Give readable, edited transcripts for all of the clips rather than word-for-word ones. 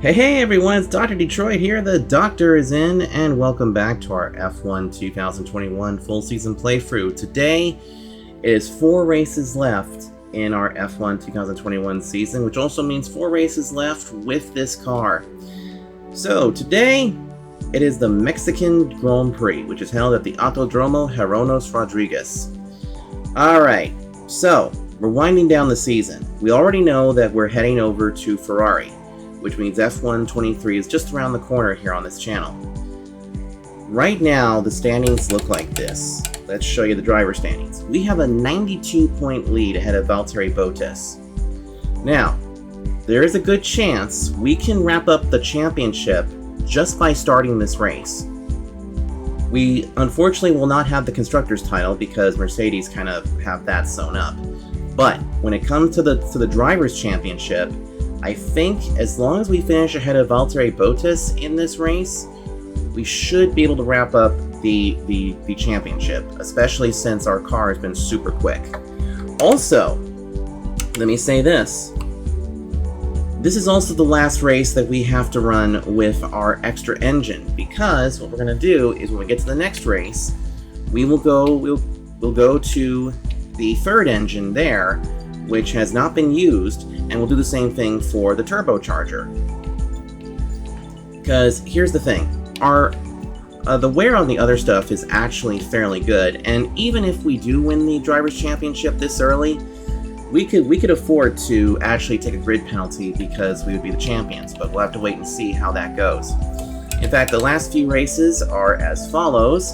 Hey everyone, it's Dr. Detroit here. The doctor is in, and welcome back to our F1 2021 full season playthrough. Today is 4 races left in our F1 2021 season, which also means 4 races left with this car. So today, it is the Mexican Grand Prix, which is held at the Autodromo Hermanos Rodriguez. Alright, so we're winding down the season. We already know that we're heading over to Ferrari, which means F1 23 is just around the corner here on this channel. Right now, the standings look like this. Let's show you the driver standings. We have a 92-point lead ahead of Valtteri Bottas. Now, there is a good chance we can wrap up the championship just by starting this race. We unfortunately will not have the Constructors' title because Mercedes kind of have that sewn up. But when it comes to the Drivers' Championship, I think as long as we finish ahead of Valtteri Bottas in this race, we should be able to wrap up the championship, especially since our car has been super quick. Also, let me say this. This is also the last race that we have to run with our extra engine, because what we're going to do is when we get to the next race, we'll go to the third engine there, which has not been used, and we'll do the same thing for the turbocharger. Because here's the thing, the wear on the other stuff is actually fairly good, and even if we do win the Drivers' Championship this early, we could afford to actually take a grid penalty because we would be the champions, but we'll have to wait and see how that goes. In fact, the last few races are as follows.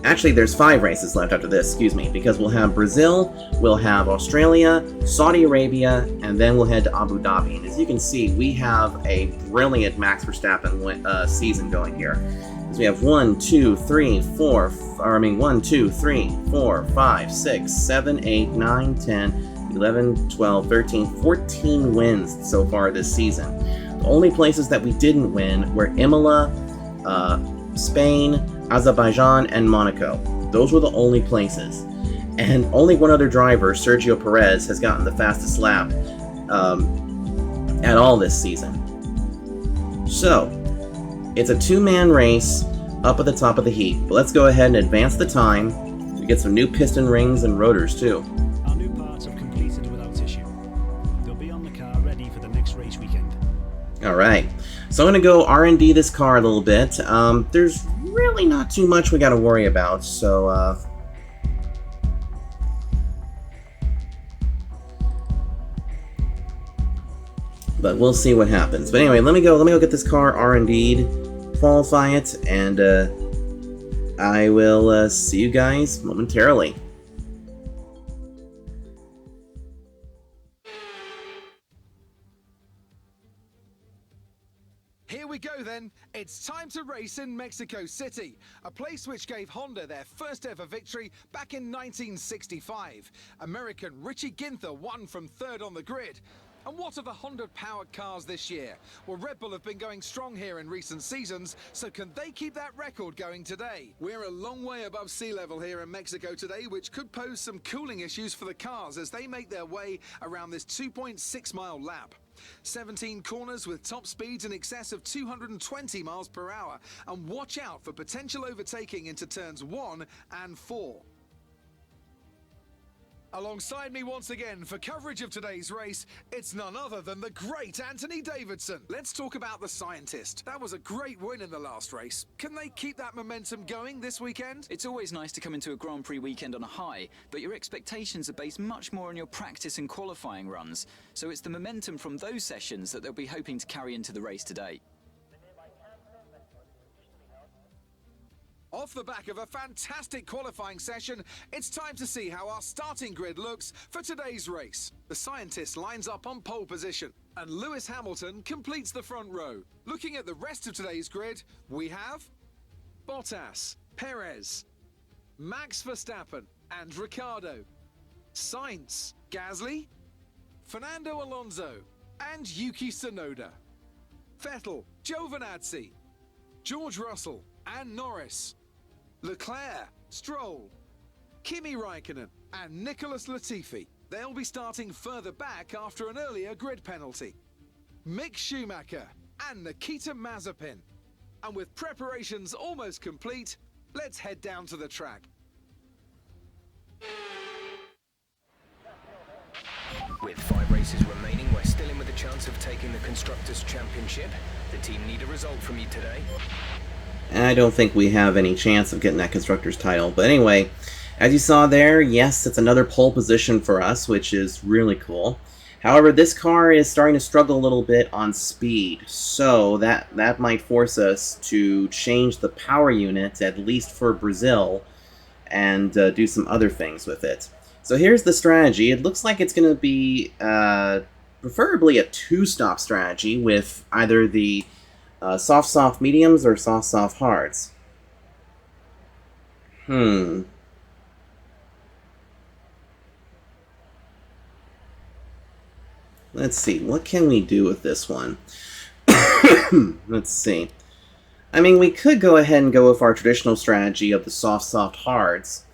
Actually, there's 5 races left after this, excuse me, because we'll have Brazil, we'll have Australia, Saudi Arabia, and then we'll head to Abu Dhabi. And as you can see, we have a brilliant Max Verstappen season going here. Because we have 1, 2, 3, 4, 5, 6, 7, 8, 9, 10, 11, 12, 13, 14 wins so far this season. The only places that we didn't win were Imola, Spain, Azerbaijan, and Monaco. Those were the only places. And only one other driver, Sergio Perez, has gotten the fastest lap at all this season. So, it's a 2-man race up at the top of the heap. But let's go ahead and advance the time. We get some new piston rings and rotors too. Our new parts have completed without issue. They'll be on the car ready for the next race weekend. Alright, so I'm going to go R&D this car a little bit. There's really not too much we got to worry about, so but we'll see what happens. But anyway, let me go get this car R&D'd, qualify it, and I will see you guys momentarily. Here we go then, it's time to race in Mexico City, a place which gave Honda their first ever victory back in 1965. American Richie Ginther won from 3rd on the grid. And what are the Honda-powered cars this year? Well, Red Bull have been going strong here in recent seasons, so can they keep that record going today? We're a long way above sea level here in Mexico today, which could pose some cooling issues for the cars as they make their way around this 2.6-mile lap. 17 corners with top speeds in excess of 220 miles per hour, and watch out for potential overtaking into turns 1 and 4. Alongside me once again for coverage of today's race, it's none other than the great Anthony Davidson. Let's talk about the scientist. That was a great win in the last race. Can they keep that momentum going this weekend? It's always nice to come into a Grand Prix weekend on a high, but your expectations are based much more on your practice and qualifying runs. So it's the momentum from those sessions that they'll be hoping to carry into the race today. Off the back of a fantastic qualifying session, it's time to see how our starting grid looks for today's race. The scientist lines up on pole position, and Lewis Hamilton completes the front row. Looking at the rest of today's grid, we have Bottas, Perez, Max Verstappen and Ricciardo, Sainz, Gasly, Fernando Alonso and Yuki Tsunoda, Vettel, Giovinazzi, George Russell and Norris, Leclerc, Stroll, Kimi Raikkonen and Nicholas Latifi. They'll be starting further back after an earlier grid penalty. Mick Schumacher and Nikita Mazepin. And with preparations almost complete, let's head down to the track. With 5 races remaining, we're still in with a chance of taking the Constructors' Championship. The team need a result from you today. And I don't think we have any chance of getting that Constructors title. But anyway, as you saw there, yes, it's another pole position for us, which is really cool. However, this car is starting to struggle a little bit on speed, so that might force us to change the power unit, at least for Brazil, and do some other things with it. So here's the strategy. It looks like it's going to be preferably a 2-stop strategy with either the soft mediums or soft hards. Let's see, what can we do with this one? Let's see. I mean, we could go ahead and go with our traditional strategy of the soft hards,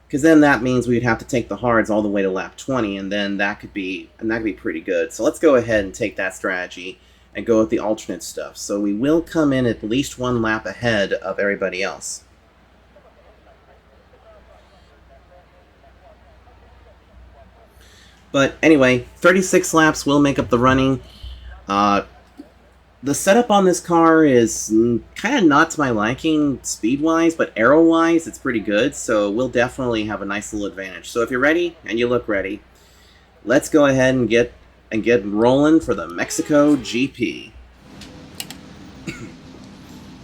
because then that means we'd have to take the hards all the way to lap 20, and then that could be pretty good. So let's go ahead and take that strategy and go with the alternate stuff. So we will come in at least 1 lap ahead of everybody else. But anyway, 36 laps will make up the running. The setup on this car is kind of not to my liking speed-wise, but aero-wise, it's pretty good, so we'll definitely have a nice little advantage. So if you're ready, and you look ready, let's go ahead and get rolling for the Mexico GP.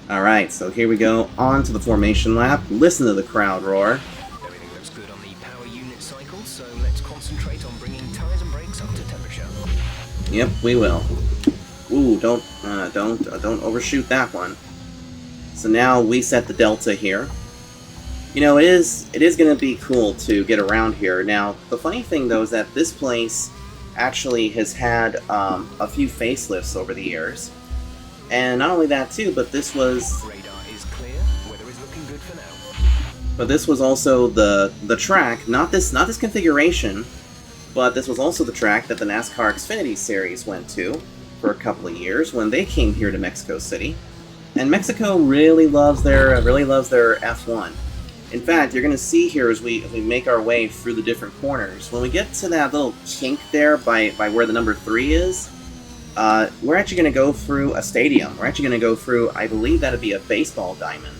Alright, so here we go, on to the formation lap. Listen to the crowd roar. Everything looks good on the power unit cycle, so let's concentrate on bringing tyres and brakes up to temperature. Yep, we will. Ooh, don't overshoot that one. So now we set the delta here. You know, it is going to be cool to get around here. Now, the funny thing though is that this place actually has had a few facelifts over the years, and not only that too, but this was Radar is clear. Weather is looking good for now. But this was also the track, not this configuration, but this was also the track that the NASCAR Xfinity Series went to for a couple of years when they came here to Mexico City. And Mexico really loves their F1. In fact, you're going to see here as we make our way through the different corners, when we get to that little kink there by where the number 3 is, we're actually going to go through a stadium. We're actually going to go through, I believe that'd be a baseball diamond.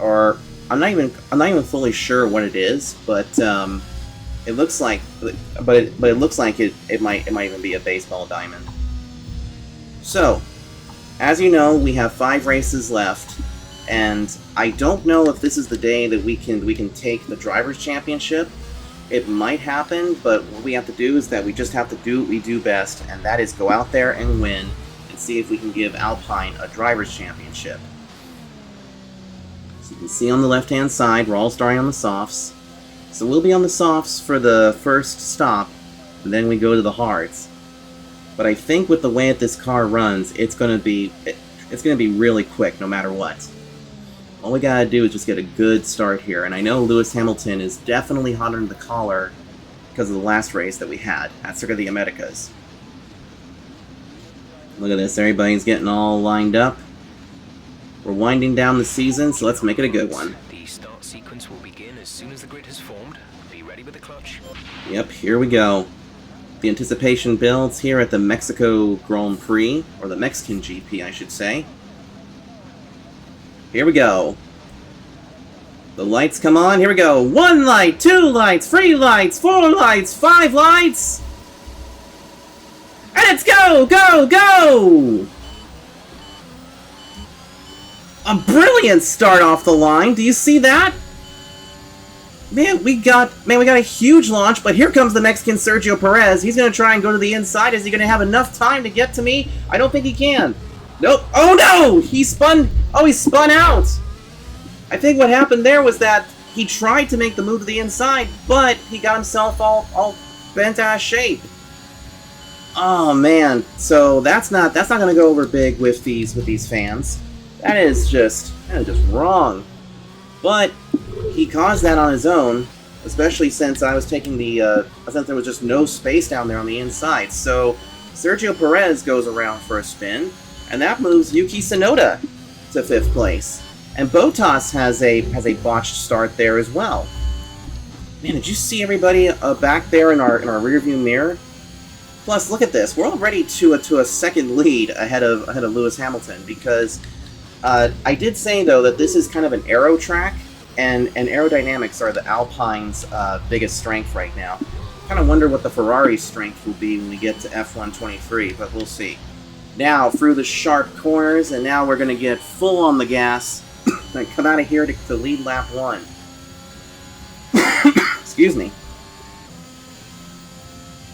Or I'm not even fully sure what it is, but it looks like it looks like it might even be a baseball diamond. So, as you know, we have 5 races left, and I don't know if this is the day that we can take the Drivers' Championship. It might happen, but what we have to do is that we just have to do what we do best, and that is go out there and win, and see if we can give Alpine a Drivers' Championship. So you can see on the left-hand side, we're all starting on the softs. So we'll be on the softs for the first stop, and then we go to the hards. But I think with the way that this car runs, it's gonna be really quick no matter what. All we gotta do is just get a good start here, and I know Lewis Hamilton is definitely hot under the collar because of the last race that we had at Circuit of the Americas. Look at this, everybody's getting all lined up. We're winding down the season, so let's make it a good one. The start sequence will begin as soon as the grid has formed. Be ready with the clutch. Yep, here we go. The anticipation builds here at the Mexico Grand Prix, or the Mexican GP, I should say. Here we go. The lights come on. Here we go. 1 light, 2 lights, 3 lights, 4 lights, 5 lights. And it's go, go, go! A brilliant start off the line. Do you see that? Man, we got a huge launch, but here comes the Mexican Sergio Perez. He's going to try and go to the inside. Is he going to have enough time to get to me? I don't think he can. Nope. Oh, no! He spun out! I think what happened there was that he tried to make the move to the inside, but he got himself all bent out of shape. Oh, man. So that's not going to go over big with these fans. That is just wrong. But he caused that on his own, especially since I was taking the, since there was just no space down there on the inside. So Sergio Perez goes around for a spin, and that moves Yuki Tsunoda to 5th place. And Bottas has a botched start there as well. Man, did you see everybody back there in our rearview mirror? Plus, look at this. We're already to a second lead ahead of Lewis Hamilton, because I did say though that this is kind of an aero track, and aerodynamics are the Alpine's biggest strength right now. Kind of wonder what the Ferrari's strength will be when we get to F123, but we'll see. Now through the sharp corners, and now we're going to get full on the gas and come out of here to lead lap 1. Excuse me.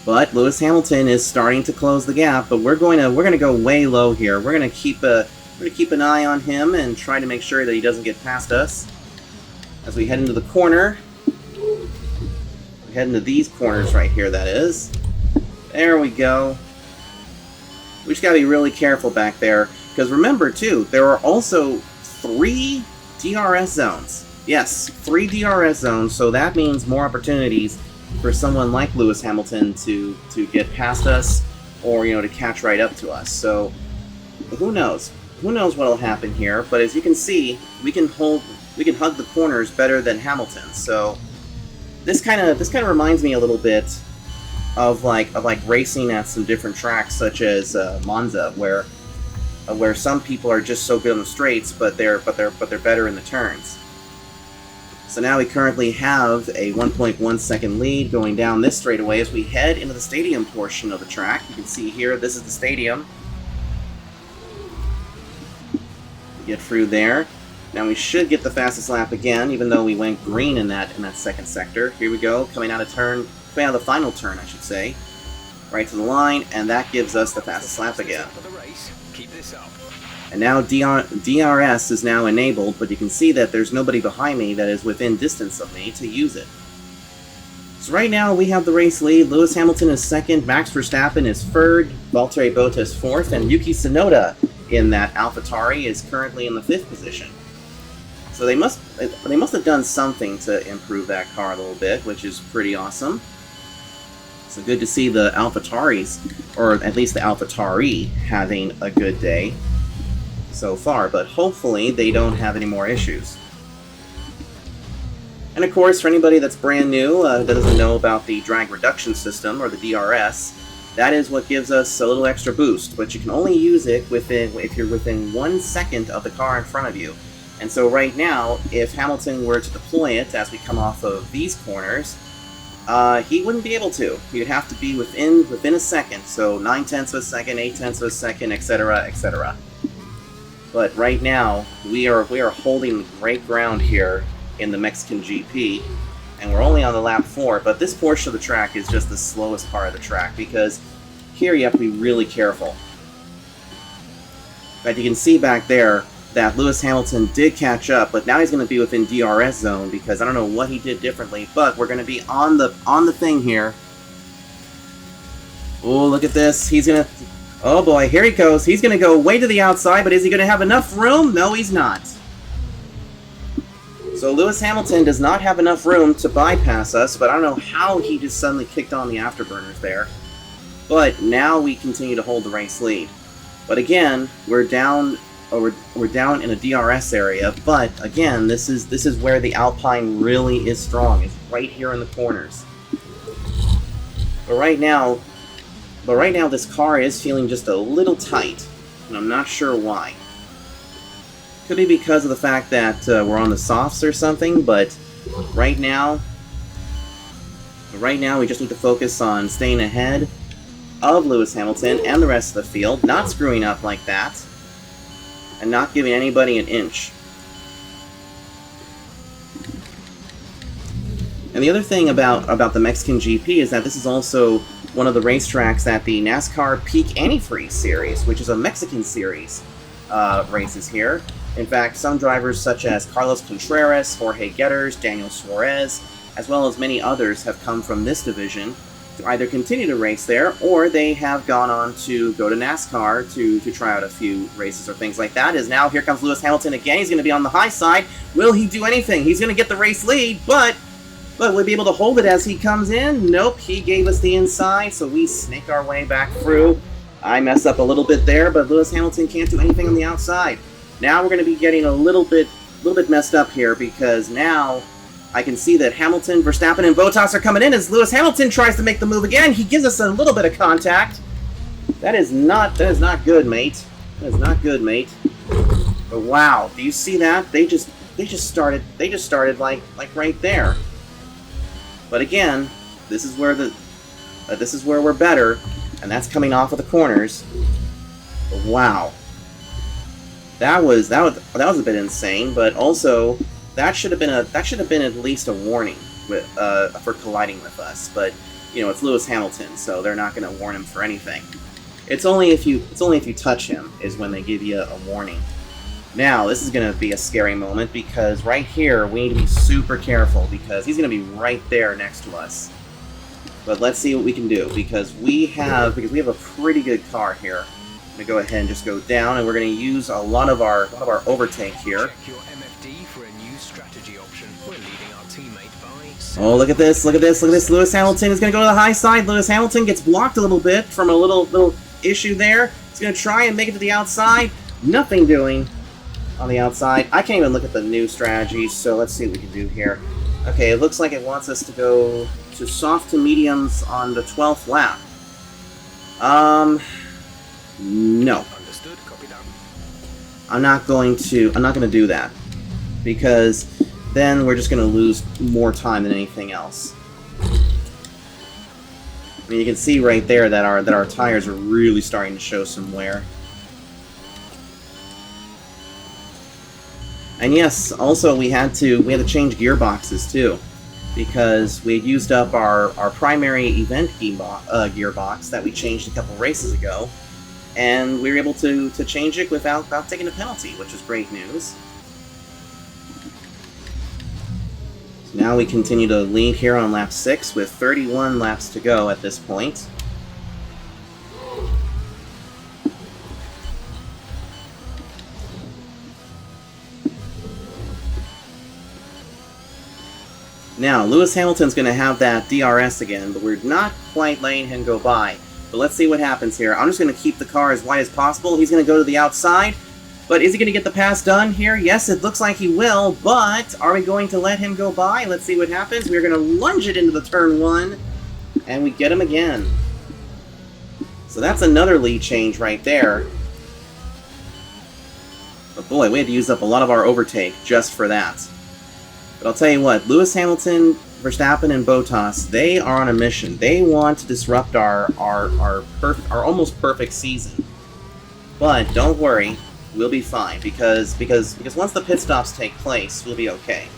But Lewis Hamilton is starting to close the gap, but we're going to go way low here. We're going to keep an eye on him and try to make sure that he doesn't get past us as we head into the corner. We head into these corners right here, that is. There we go. We just got to be really careful back there, because remember too, there are also 3 DRS zones. Yes, 3 DRS zones, so that means more opportunities for someone like Lewis Hamilton to get past us, or to catch right up to us. So who knows? Who knows what'll happen here? But as you can see, we can hug the corners better than Hamilton. So this kind of reminds me a little bit of like racing at some different tracks, such as Monza, where some people are just so good on the straights, but they're better in the turns. So now we currently have a 1.1 second lead going down this straightaway as we head into the stadium portion of the track. You can see here, this is the stadium. We get through there. Now we should get the fastest lap again, even though we went green in that second sector. Here we go, coming out of the final turn, I should say. Right to the line, and that gives us the fastest lap again. Keep this up. And now DRS is now enabled, but you can see that there's nobody behind me that is within distance of me to use it. So right now we have the race lead. Lewis Hamilton is 2nd, Max Verstappen is 3rd, Valtteri Bottas 4th, and Yuki Tsunoda in that AlphaTauri is currently in the 5th position. So they must have done something to improve that car a little bit, which is pretty awesome. So good to see the AlphaTauris, or at least the AlphaTauri, having a good day so far, but hopefully they don't have any more issues. And of course, for anybody that's brand new, that doesn't know about the drag reduction system, or the DRS, that is what gives us a little extra boost, but you can only use it if you're within 1 second of the car in front of you. And so right now, if Hamilton were to deploy it as we come off of these corners, he wouldn't be able to. He'd have to be within a second, so 9/10 of a second, 8/10 of a second, etc., etc. But right now, we are holding great ground here in the Mexican GP, and we're only on the lap 4, but this portion of the track is just the slowest part of the track, because here you have to be really careful. In fact, you can see back there that Lewis Hamilton did catch up, but now he's going to be within DRS zone, because I don't know what he did differently, but we're going to be on the thing here. Oh, look at this. He's going to... Oh boy, here he goes. He's going to go way to the outside, but is he going to have enough room? No, he's not. So Lewis Hamilton does not have enough room to bypass us, but I don't know how he just suddenly kicked on the afterburners there. But now we continue to hold the race lead. But again, we're down in a DRS area, but again, this is where the Alpine really is strong. It's right here in the corners. But right now, this car is feeling just a little tight, and I'm not sure why. Could be because of the fact that we're on the softs or something, but right now we just need to focus on staying ahead of Lewis Hamilton and the rest of the field, not screwing up like that, and not giving anybody an inch. And the other thing about the Mexican GP is that this is also one of the racetracks that the NASCAR Peak Antifreeze Series, which is a Mexican series, races here. In fact, some drivers such as Carlos Contreras, Jorge Getters, Daniel Suarez, as well as many others have come from this division either continue to race there, or they have gone on to go to NASCAR to try out a few races or things like that. Is now here comes Lewis Hamilton again. He's going to be on the high side. Will he do anything? He's going to get the race lead, but will he be able to hold it as he comes in? Nope, he gave us the inside, so we snake our way back through. I messed up a little bit there, but Lewis Hamilton can't do anything on the outside. Now we're going to be getting a little bit messed up here, because now I can see that Hamilton, Verstappen, and Bottas are coming in as Lewis Hamilton tries to make the move again. He gives us a little bit of contact. That is not good, mate. That is not good, mate. But wow, do you see that? They just started like right there. But again, this is where we're better, and that's coming off of the corners. But wow. That was a bit insane, but also that should have been at least a warning for colliding with us. But you know, it's Lewis Hamilton, so they're not going to warn him for anything. It's only if you touch him is when they give you a warning. Now this is going to be a scary moment, because right here we need to be super careful, because he's going to be right there next to us. But let's see what we can do, because we have a pretty good car here. I'm going to go ahead and just go down, and we're going to use a lot of our overtake here. Check your MFD for a new strategy option. We're leading our teammate by... Oh, look at this, look at this, look at this. Lewis Hamilton is going to go to the high side. Lewis Hamilton gets blocked a little bit from a little issue there. He's going to try and make it to the outside. Nothing doing on the outside. I can't even look at the new strategy, so let's see what we can do here. Okay, it looks like it wants us to go to soft to mediums on the 12th lap. No. Understood. Copy that. I'm not going to do that, because then we're just going to lose more time than anything else. I mean, you can see right there that our tires are really starting to show some wear. And yes, also we had to change gearboxes too, because we had used up our primary event gearbox that we changed a couple races ago. And we were able to change it without taking a penalty, which is great news. So now we continue to lead here on lap 6 with 31 laps to go at this point. Now, Lewis Hamilton's going to have that DRS again, but we're not quite letting him go by. But let's see what happens here. I'm just going to keep the car as wide as possible. He's going to go to the outside. But is he going to get the pass done here? Yes, it looks like he will. But are we going to let him go by? Let's see what happens. We're going to lunge it into the turn 1. And we get him again. So that's another lead change right there. But boy, we had to use up a lot of our overtake just for that. But I'll tell you what, Lewis Hamilton, Verstappen, and Bottas, they are on a mission. They want to disrupt our almost perfect season. But don't worry, we'll be fine, because once the pit stops take place, we'll be okay.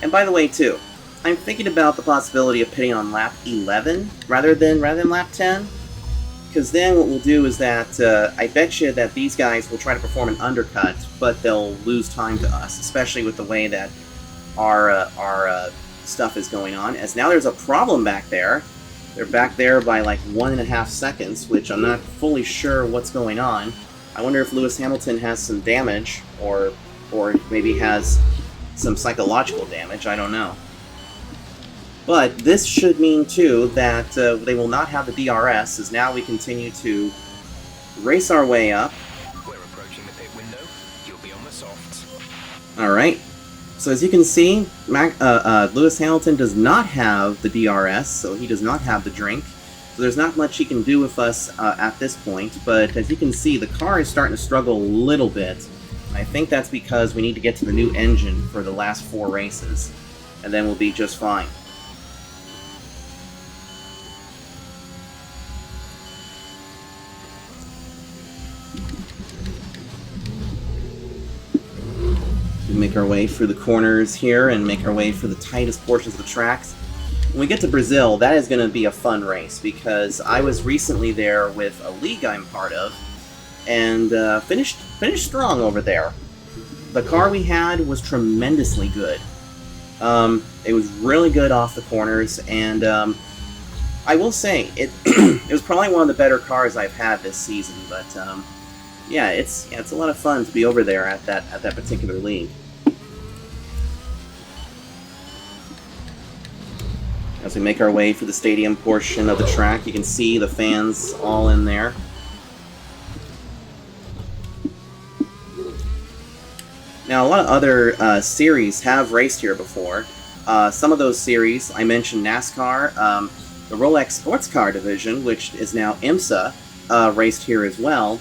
And by the way, too, I'm thinking about the possibility of pitting on lap 11 rather than lap 10. Because then what we'll do is that I bet you that these guys will try to perform an undercut, but they'll lose time to us, especially with the way that our stuff is going on. As now there's a problem back there. They're back there by like 1.5 seconds, which I'm not fully sure what's going on. I wonder if Lewis Hamilton has some damage, or maybe has some psychological damage. I don't know. But this should mean too that they will not have the DRS, as now we continue to race our way up. We're approaching the pit window. You'll be on the softs. All right. So as you can see, Lewis Hamilton does not have the DRS, so he does not have the drink. So there's not much he can do with us at this point, but as you can see, the car is starting to struggle a little bit. And I think that's because we need to get to the new engine for the last 4 races, and then we'll be just fine. We make our way through the corners here and make our way through the tightest portions of the tracks. When we get to Brazil, that is going to be a fun race, because I was recently there with a league I'm part of, and finished strong over there. The car we had was tremendously good. It was really good off the corners, and I will say, it it was probably one of the better cars I've had this season, but yeah, it's a lot of fun to be over there at that particular league. As we make our way for the stadium portion of the track, you can see the fans all in there. Now, a lot of other series have raced here before. Some of those series, I mentioned NASCAR, the Rolex Sports Car Division, which is now IMSA, raced here as well.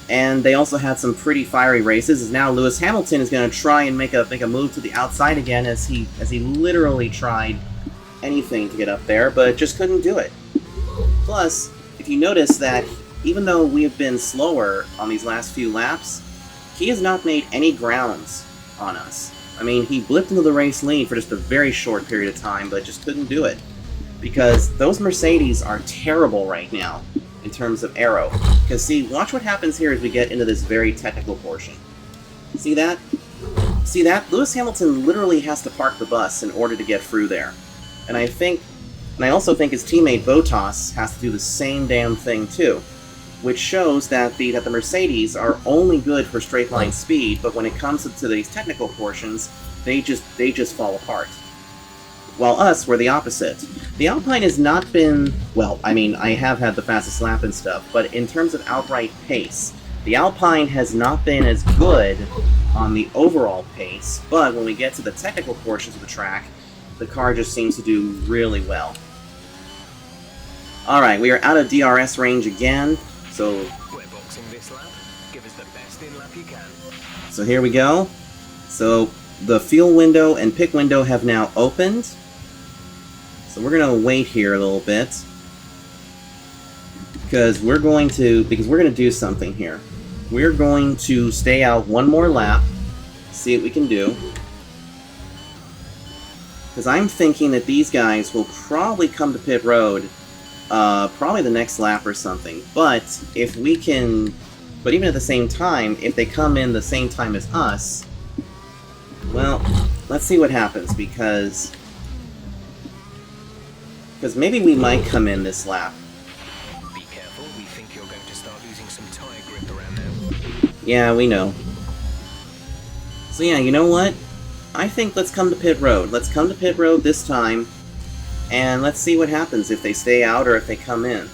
And they also had some pretty fiery races. As now Lewis Hamilton is going to try and make a move to the outside again, as he literally tried anything to get up there, but just couldn't do it. Plus, if you notice that even though we have been slower on these last few laps, he has not made any grounds on us. I mean, he blipped into the race lead for just a very short period of time, but just couldn't do it. Because those Mercedes are terrible right now in terms of aero. Because see, watch what happens here as we get into this very technical portion. See that? See that? Lewis Hamilton literally has to park the bus in order to get through there. And I also think his teammate Bottas has to do the same damn thing too, which shows that the Mercedes are only good for straight line speed, but when it comes to these technical portions, they just fall apart. While us, we're the opposite. The Alpine has not been, well, I mean, I have had the fastest lap and stuff, but in terms of outright pace, the Alpine has not been as good on the overall pace, but when we get to the technical portions of the track, the car just seems to do really well. Alright, we are out of DRS range again, so... We're boxing this lap. Give us the best in lap you can. So here we go. So the fuel window and pit window have now opened. So we're going to wait here a little bit. Because we're going to do something here. We're going to stay out one more lap, see what we can do. Because I'm thinking that these guys will probably come to pit road probably the next lap or something. But if we can... But even at the same time, if they come in the same time as us... Well, let's see what happens, because maybe we might come in this lap. Be careful, we think you're going to start losing some tire grip around now. Yeah, we know. So yeah, you know what? I think let's come to pit road. Let's come to pit road this time, and let's see what happens if they stay out or if they come in.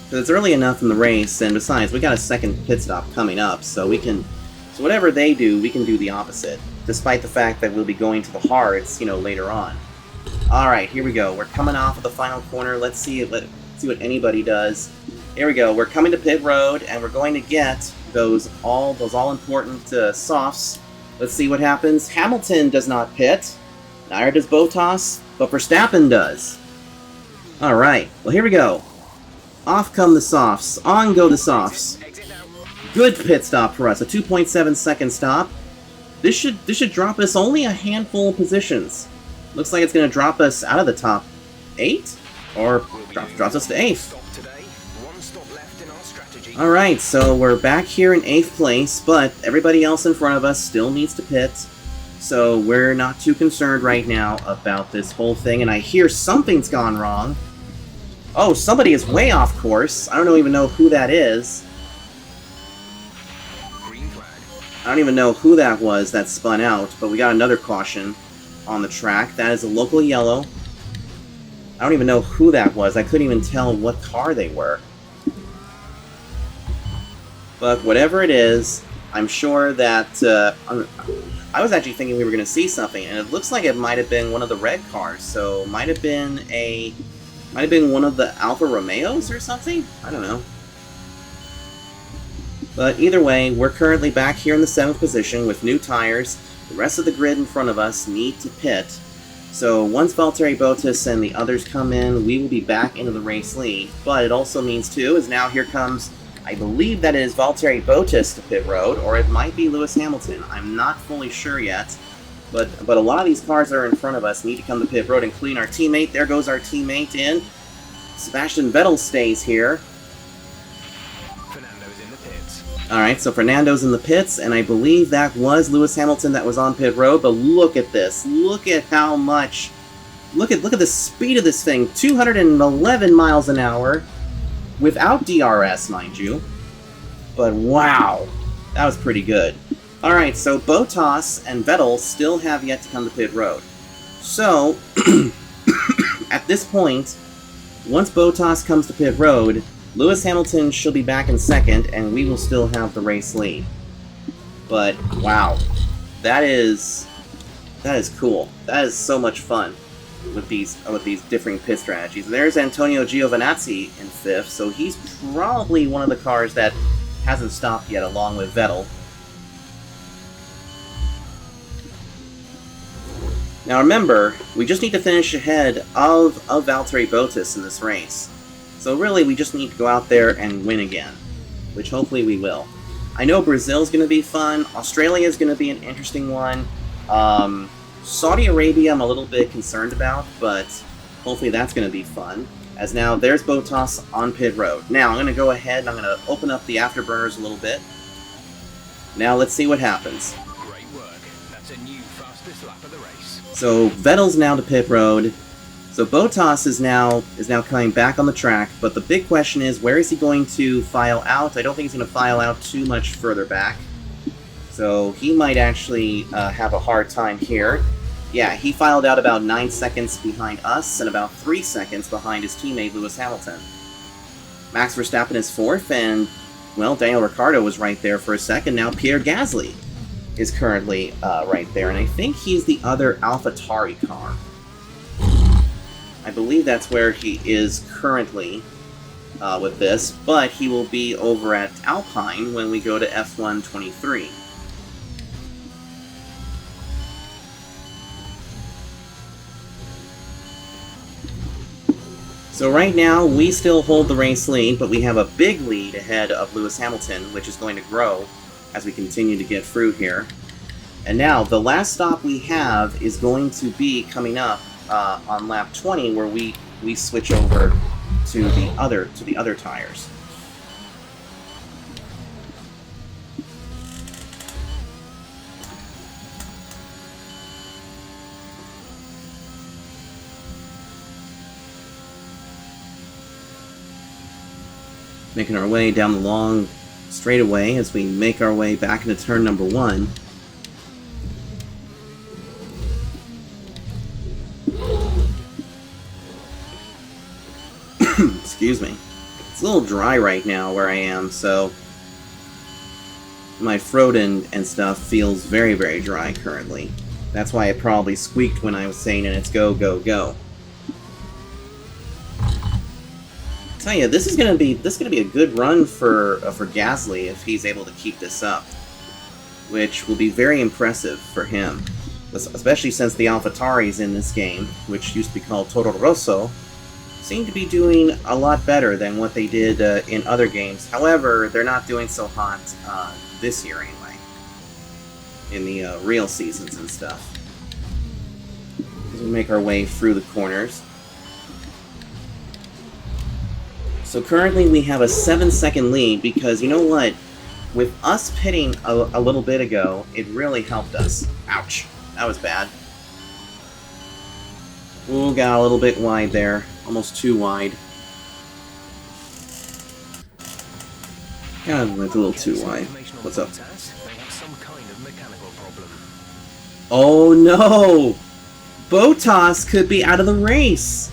Because it's early enough in the race, and besides, we got a second pit stop coming up, so we can... So whatever they do, we can do the opposite, despite the fact that we'll be going to the hards, you know, later on. Alright, here we go. We're coming off of the final corner. Let's see what anybody does. Here we go. We're coming to pit road, and we're going to get those all-important softs. Let's see what happens. Hamilton does not pit. Neither does Bottas, but Verstappen does. Alright, well here we go. Off come the softs. On go the softs. Good pit stop for us. A 2.7 second stop. This should drop us only a handful of positions. Looks like it's going to drop us out of the top 8? Or drops us to 8th. Alright, so we're back here in 8th place, but everybody else in front of us still needs to pit. So we're not too concerned right now about this whole thing, and I hear something's gone wrong. Oh, somebody is way off course. I don't even know who that is. I don't even know who that was that spun out, but we got another caution on the track. That is a local yellow. I don't even know who that was. I couldn't even tell what car they were. But whatever it is, I'm sure that... I was actually thinking we were going to see something, and it looks like it might have been one of the red cars. So, might have been one of the Alfa Romeos or something? I don't know. But either way, we're currently back here in the 7th position with new tires. The rest of the grid in front of us need to pit. So once Valtteri Bottas and the others come in, we will be back into the race lead. But it also means, too, is now here comes... I believe that it is Valtteri Bottas to pit road, or it might be Lewis Hamilton. I'm not fully sure yet. But a lot of these cars that are in front of us need to come to pit road, including our teammate. There goes our teammate in. Sebastian Vettel stays here. Fernando's in the pits. Alright, so Fernando's in the pits, and I believe that was Lewis Hamilton that was on pit road, but look at this. Look at how much Look at the speed of this thing. 211 miles an hour. Without DRS, mind you. But wow. That was pretty good. Alright, so Bottas and Vettel still have yet to come to pit road. So, at this point, once Bottas comes to pit road, Lewis Hamilton should be back in second, and we will still have the race lead. But, wow. That is cool. That is so much fun with these differing pit strategies. There's Antonio Giovinazzi in 5th, so he's probably one of the cars that hasn't stopped yet, along with Vettel. Now remember, we just need to finish ahead of Valtteri Bottas in this race. So really, we just need to go out there and win again, which hopefully we will. I know Brazil's going to be fun, Australia's going to be an interesting one, Saudi Arabia I'm a little bit concerned about, but hopefully that's going to be fun. As now, there's Bottas on pit road. Now, I'm going to go ahead and I'm going to open up the afterburners a little bit. Now, let's see what happens. Great work. That's a new fastest lap of the race. So, Vettel's now to pit road. So, Bottas is now coming back on the track, but the big question is, where is he going to file out? I don't think he's going to file out too much further back. So, he might actually have a hard time here. Yeah, he filed out about 9 seconds behind us and about 3 seconds behind his teammate Lewis Hamilton. Max Verstappen is 4th, and, well, Daniel Ricciardo was right there for a second. Now Pierre Gasly is currently right there, and I think he's the other AlphaTauri car. I believe that's where he is currently with this, but he will be over at Alpine when we go to F1 23. So right now, we still hold the race lead, but we have a big lead ahead of Lewis Hamilton, which is going to grow as we continue to get through here. And now, the last stop we have is going to be coming up on lap 20, where we switch over to the other tires. Making our way down the long straightaway as we make our way back into turn number 1. Excuse me. It's a little dry right now where I am, so my throat and stuff feels very, very dry currently. That's why it probably squeaked when I was saying it. It's go, go, go. Tell you, this is gonna be a good run for Gasly if he's able to keep this up, which will be very impressive for him, especially since the AlphaTauris in this game, which used to be called Toro Rosso, seem to be doing a lot better than what they did in other games. However, they're not doing so hot this year anyway, in the real seasons and stuff. As we make our way through the corners. So currently we have a 7-second lead because, you know what, with us pitting a little bit ago, it really helped us. Ouch, that was bad. Ooh, got a little bit wide there, almost too wide. Yeah, went a little too wide. What's up? Oh no! Bottas could be out of the race!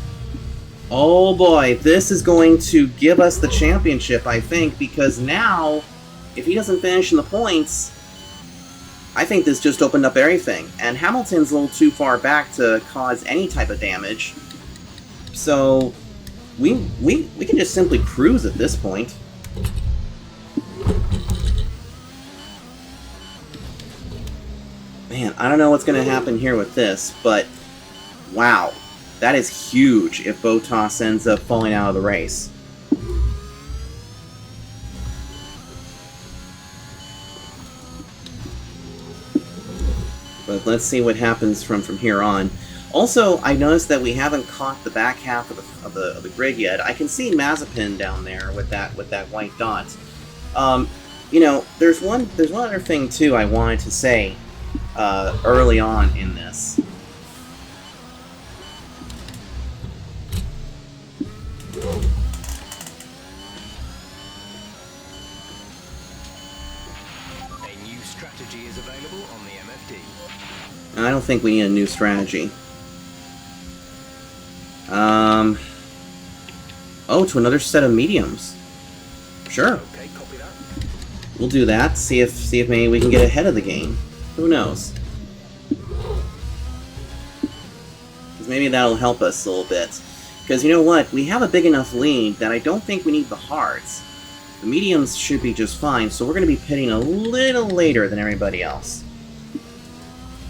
Oh boy, this is going to give us the championship, I think, because now, if he doesn't finish in the points, I think this just opened up everything. And Hamilton's a little too far back to cause any type of damage. So, we can just simply cruise at this point. Man, I don't know what's going to happen here with this, but wow. That is huge if Bottas ends up falling out of the race. But let's see what happens from here on. Also, I noticed that we haven't caught the back half of the grid yet. I can see Mazepin down there with that white dot. You know, there's one other thing too I wanted to say early on in this. I don't think we need a new strategy. Oh, to another set of mediums. Sure. Okay, copy that. We'll do that. See if maybe we can get ahead of the game. Who knows? Because maybe that'll help us a little bit. Because you know what? We have a big enough lead that I don't think we need the hards. The mediums should be just fine, so we're going to be pitting a little later than everybody else.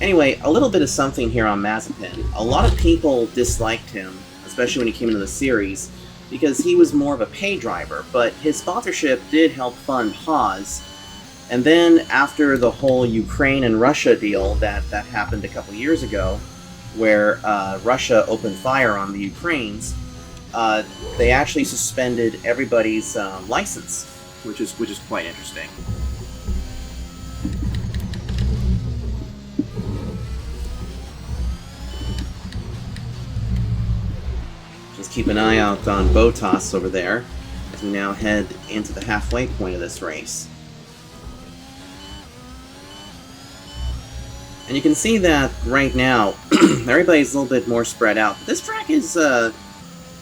Anyway, a little bit of something here on Mazepin. A lot of people disliked him, especially when he came into the series, because he was more of a pay driver, but his sponsorship did help fund Haas. And then after the whole Ukraine and Russia deal that happened a couple years ago, where Russia opened fire on the Ukraines, they actually suspended everybody's license, which is quite interesting. Just keep an eye out on Bottas over there as we now head into the halfway point of this race. And you can see that right now everybody's a little bit more spread out. This track is a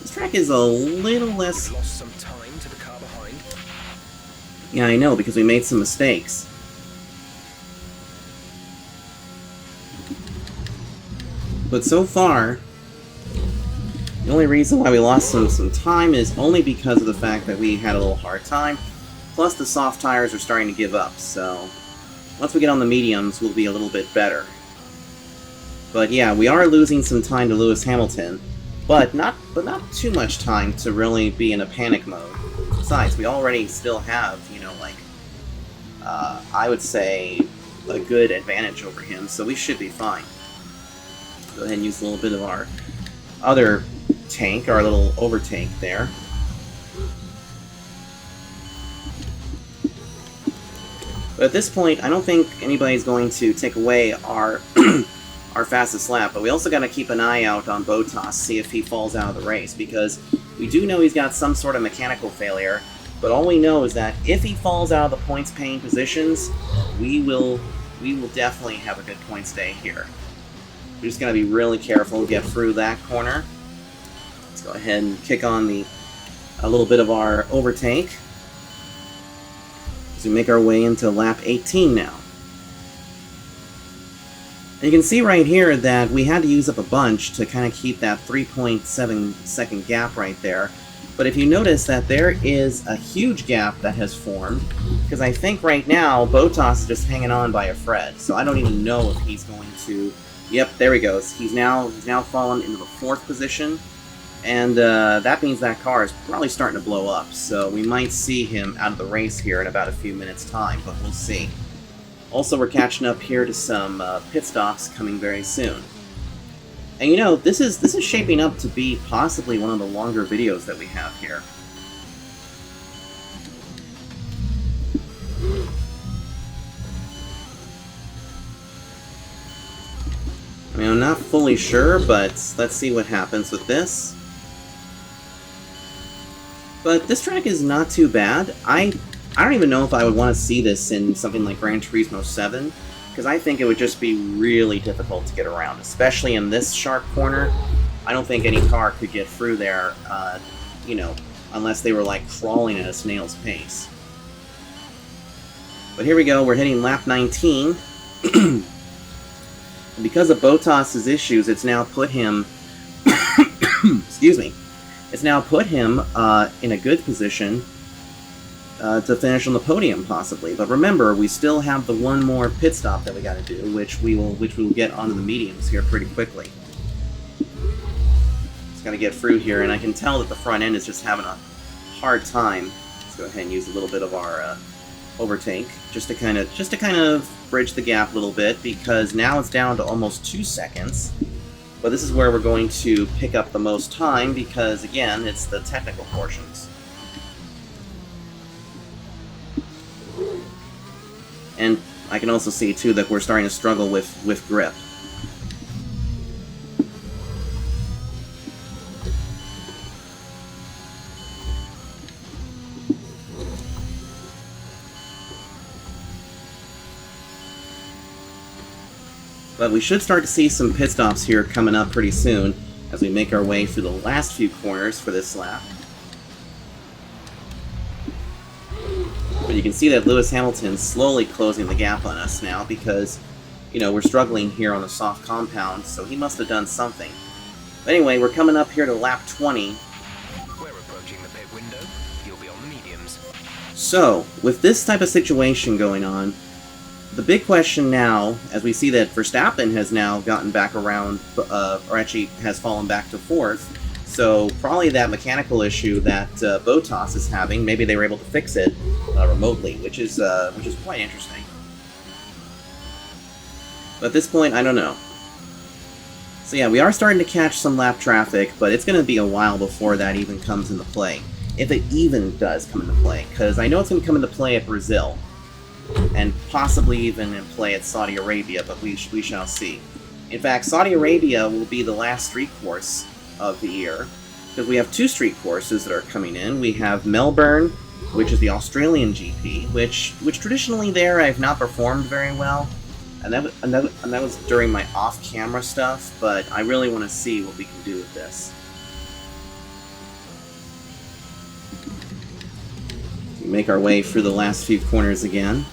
little less. We've lost some time to the car behind. Yeah, I know, because we made some mistakes. But so far, the only reason why we lost some time is only because of the fact that we had a little hard time. Plus, the soft tires are starting to give up, so once we get on the mediums, we'll be a little bit better. But yeah, we are losing some time to Lewis Hamilton, but not too much time to really be in a panic mode. Besides, we already still have, you know, like, I would say, a good advantage over him, so we should be fine. Go ahead and use a little bit of our other tank, our little overtake there. But at this point, I don't think anybody's going to take away our our fastest lap, but we also got to keep an eye out on Bottas, see if he falls out of the race, because we do know he's got some sort of mechanical failure, but all we know is that if he falls out of the points paying positions, we will definitely have a good points day here. We're just going to be really careful and get through that corner. Let's go ahead and kick on a little bit of our overtake as we make our way into lap 18 now. And you can see right here that we had to use up a bunch to kind of keep that 3.7 second gap right there. But if you notice that there is a huge gap that has formed, because I think right now Bottas is just hanging on by a thread, so I don't even know if he's going to. Yep, there he goes. He's now fallen into the 4th position, and that means that car is probably starting to blow up. So we might see him out of the race here in about a few minutes' time, but we'll see. Also, we're catching up here to some pit stops coming very soon. And you know, this is shaping up to be possibly one of the longer videos that we have here. I mean, I'm not fully sure, but let's see what happens with this. But this track is not too bad. I don't even know if I would want to see this in something like Gran Turismo 7, because I think it would just be really difficult to get around, especially in this sharp corner. I don't think any car could get through there, you know, unless they were like crawling at a snail's pace. But here we go, we're hitting lap 19. And because of Bottas's issues, it's now put him, excuse me, it's now put him in a good position to finish on the podium, possibly. But remember, we still have the one more pit stop that we got to do, which we will get onto the mediums here pretty quickly. Just got to get through here, and I can tell that the front end is just having a hard time. Let's go ahead and use a little bit of our overtake just to kind of bridge the gap a little bit, because now it's down to almost 2 seconds. But this is where we're going to pick up the most time, because again, it's the technical portions. And I can also see, too, that we're starting to struggle with grip. But we should start to see some pit stops here coming up pretty soon as we make our way through the last few corners for this lap. But you can see that Lewis Hamilton's slowly closing the gap on us now because, you know, we're struggling here on the soft compound, so he must have done something. But anyway, we're coming up here to lap 20. We're approaching the pit window. You'll be on the mediums. So, with this type of situation going on, the big question now, as we see that Verstappen has now gotten back around, or actually has fallen back to 4th, so probably that mechanical issue that Bottas is having, maybe they were able to fix it remotely, which is quite interesting. But at this point, I don't know. So yeah, we are starting to catch some lap traffic, but it's going to be a while before that even comes into play. If it even does come into play, because I know it's going to come into play at Brazil, and possibly even in play at Saudi Arabia, but we shall see. In fact, Saudi Arabia will be the last street course of the year, because we have 2 street courses that are coming in. We have Melbourne, which is the Australian GP, which traditionally there I've not performed very well, and that was during my off-camera stuff, but I really want to see what we can do with this. We make our way through the last few corners again.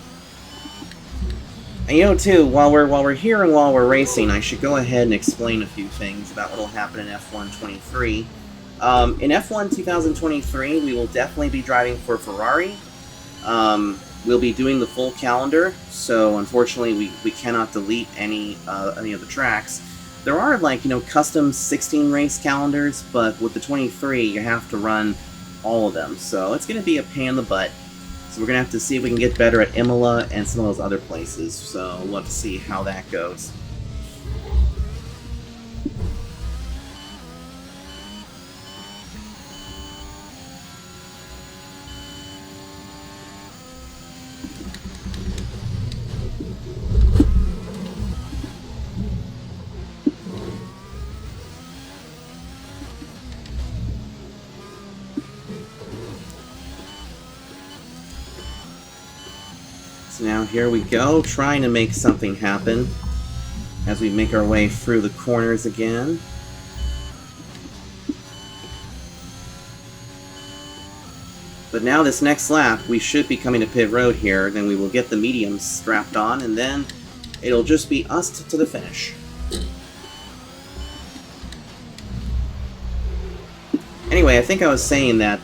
And you know, too, while we're here and while we're racing, I should go ahead and explain a few things about what will happen in F1 23. In F1 2023, we will definitely be driving for Ferrari. We'll be doing the full calendar, so unfortunately we cannot delete any of the tracks. There are, like, you know, custom 16 race calendars, but with the 23, you have to run all of them, so it's going to be a pain in the butt. So we're going to have to see if we can get better at Imola and some of those other places, so we'll have to see how that goes. So now here we go, trying to make something happen as we make our way through the corners again. But now this next lap, we should be coming to pit road here, then we will get the mediums strapped on, and then it'll just be us to the finish. Anyway, I think I was saying that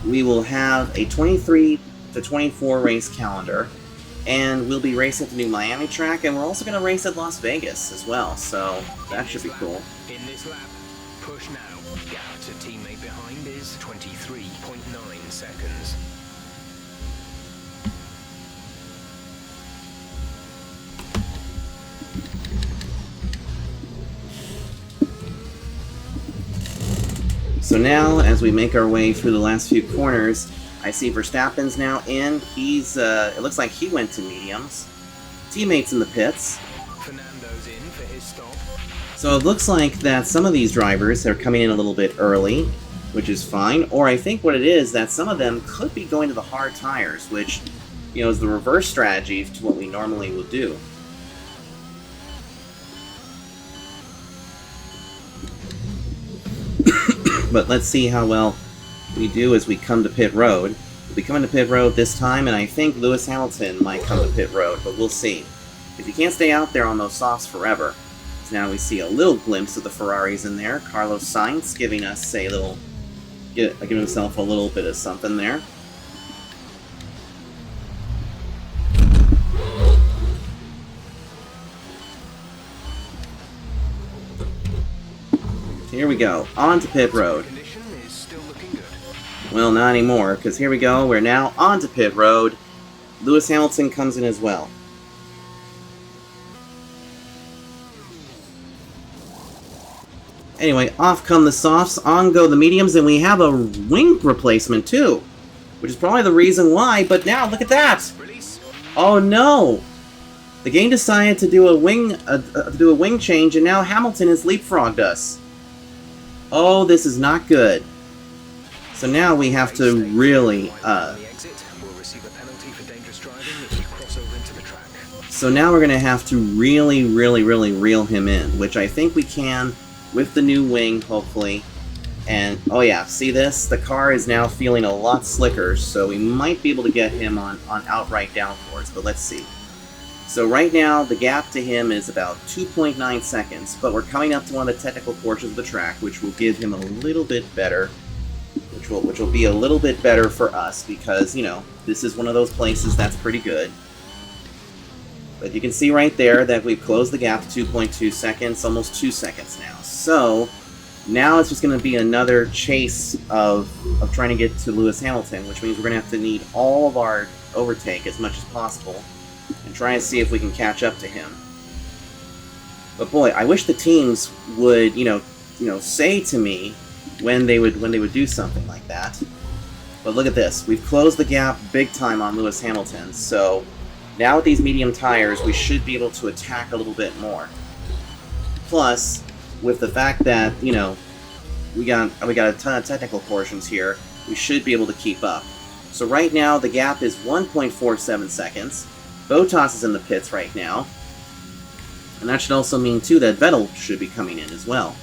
we will have a 23 to 24 race calendar, and we'll be racing at the new Miami track, and we're also going to race at Las Vegas as well, so that should be cool. In this lap, push now. Gap to teammate behind is 23.9 seconds. So now, as we make our way through the last few corners, I see Verstappen's now in. He's, it looks like he went to mediums. Teammates in the pits. Fernando's in for his stop. So it looks like that some of these drivers are coming in a little bit early, which is fine. Or I think what it is, that some of them could be going to the hard tires, which, you know, is the reverse strategy to what we normally would do. But let's see how well we do as we come to pit road. We'll be coming to pit road this time, and I think Lewis Hamilton might come to pit road, but we'll see. If he can't stay out there on those softs forever. So now we see a little glimpse of the Ferraris in there. Carlos Sainz giving us a little, giving himself a little bit of something there. Here we go, on to pit road. Condition is still looking good. Well, not anymore, because here we go, we're now on to pit road. Lewis Hamilton comes in as well. Anyway, off come the softs, on go the mediums, and we have a wing replacement too, which is probably the reason why, but now, look at that! Release. Oh no! The game decided to do a wing change, and now Hamilton has leapfrogged us. Oh, this is not good. So now we have to really, The exit will receive a penalty for dangerous driving if you cross over into the track. So now we're going to have to really reel him in, which I think we can with the new wing, hopefully. And, oh yeah, see this? The car is now feeling a lot slicker, so we might be able to get him on outright downforce, but let's see. So right now, the gap to him is about 2.9 seconds, but we're coming up to one of the technical portions of the track, which will give him a little bit better, which will be a little bit better for us, because, you know, this is one of those places that's pretty good. But you can see right there that we've closed the gap to 2.2 seconds, almost 2 seconds now. So now it's just going to be another chase of trying to get to Lewis Hamilton, which means we're going to have to need all of our overtake as much as possible and try and see if we can catch up to him. But boy, I wish the teams would, you know, say to me when they would do something like that. But look at this. We've closed the gap big time on Lewis Hamilton, so now with these medium tires, we should be able to attack a little bit more. Plus, with the fact that, you know, we got a ton of technical portions here, we should be able to keep up. So right now, the gap is 1.47 seconds. Bottas is in the pits right now. And that should also mean, too, that Vettel should be coming in as well.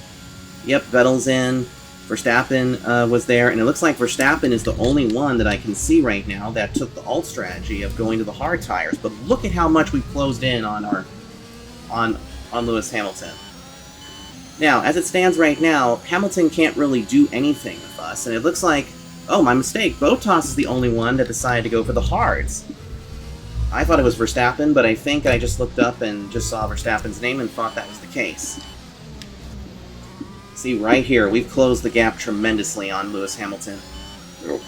Yep, Vettel's in. Verstappen was there, and it looks like Verstappen is the only one that I can see right now that took the alt strategy of going to the hard tires. But look at how much we closed in on Lewis Hamilton. Now, as it stands right now, Hamilton can't really do anything with us, and it looks like, oh, my mistake, Bottas is the only one that decided to go for the hards. I thought it was Verstappen, but I think I just looked up and just saw Verstappen's name and thought that was the case. See, right here, we've closed the gap tremendously on Lewis Hamilton. Let's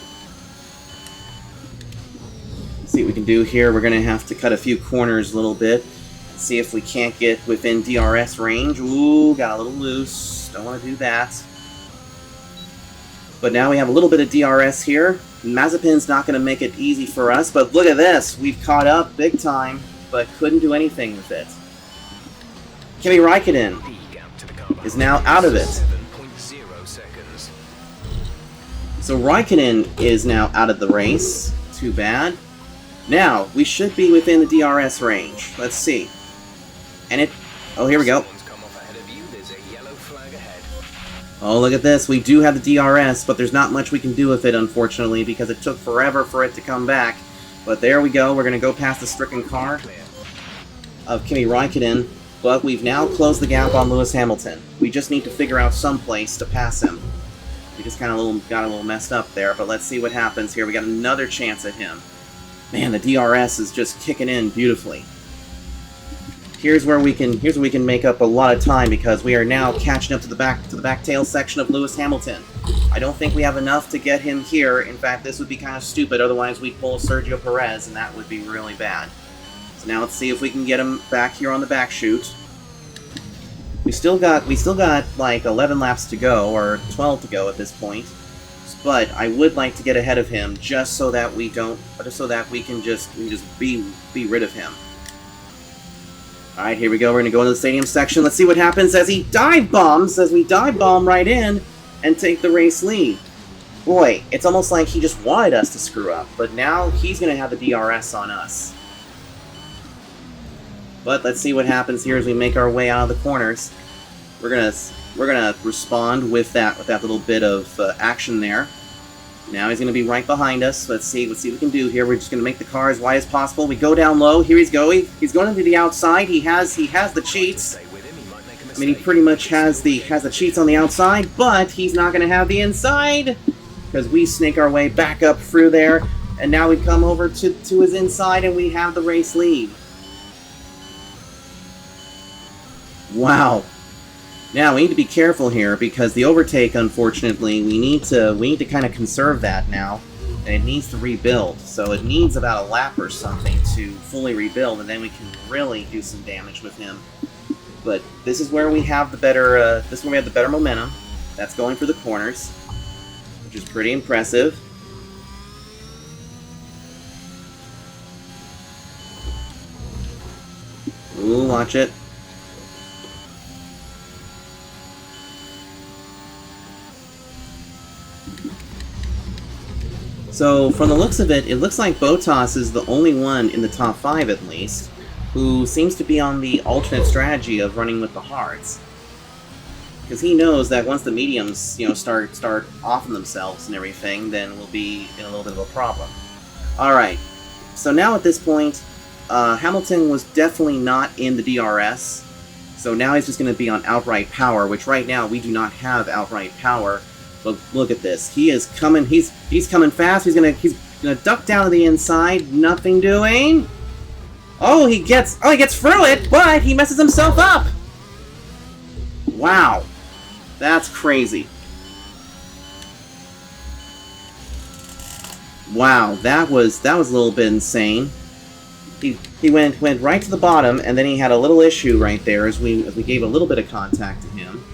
see what we can do here. We're going to have to cut a few corners a little bit. See if we can't get within DRS range. Ooh, got a little loose. Don't want to do that. But now we have a little bit of DRS here. Mazepin's not going to make it easy for us, but look at this. We've caught up big time, but couldn't do anything with it. Kimi Raikkonen is now out of it. So Raikkonen is now out of the race. Too bad. Now, we should be within the DRS range. Let's see. And it... oh, here we go. Oh, look at this. We do have the DRS, but there's not much we can do with it, unfortunately, because it took forever for it to come back. But there we go. We're going to go past the stricken car of Kimi Raikkonen, but we've now closed the gap on Lewis Hamilton. We just need to figure out some place to pass him. We just kind of got a little messed up there, but let's see what happens here. We got another chance at him. Man, the DRS is just kicking in beautifully. Here's where we can make up a lot of time, because we are now catching up to the back tail section of Lewis Hamilton. I don't think we have enough to get him here. In fact, this would be kind of stupid. Otherwise, we'd pull Sergio Perez, and that would be really bad. So now let's see if we can get him back here on the back chute. We still got like 11 laps to go, or 12 to go at this point. But I would like to get ahead of him, just so that we can just be rid of him. All right, here we go. We're gonna go into the stadium section. Let's see what happens as he dive bombs, as we dive bomb right in and take the race lead. Boy, it's almost like he just wanted us to screw up, but now he's gonna have the DRS on us. But let's see what happens here as we make our way out of the corners. We're gonna respond with that little bit of action there. Now he's gonna be right behind us. Let's see what we can do here. We're just gonna make the car as wide as possible. We go down low. Here he's going. He's going into the outside. He has the cheats. I mean, he pretty much has the cheats on the outside, but he's not gonna have the inside, because we snake our way back up through there, and now we come over to his inside, and we have the race lead. Wow. Now, we need to be careful here, because the overtake, unfortunately, we need to kind of conserve that now, and it needs to rebuild. So it needs about a lap or something to fully rebuild, and then we can really do some damage with him. But this is where we have the better momentum. That's going for the corners, which is pretty impressive. Ooh, watch it. So, from the looks of it, it looks like Bottas is the only one in the top 5 at least. who seems to be on the alternate strategy of running with the hards. Because he knows that once the mediums, you know, start offing themselves and everything, then we'll be in a little bit of a problem. Alright, so now at this point, Hamilton was definitely not in the DRS, so now he's just going to be on outright power, which right now we do not have outright power. But look at this, he is coming, he's coming fast, he's gonna duck down to the inside, nothing doing. Oh, he gets through it, but he messes himself up! Wow. That's crazy. Wow, that was a little bit insane. He went right to the bottom, and then he had a little issue right there as we gave a little bit of contact to him.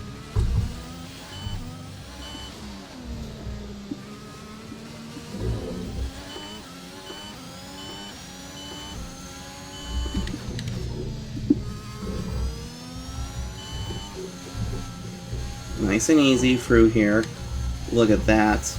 Nice and easy through here. Look at that. Just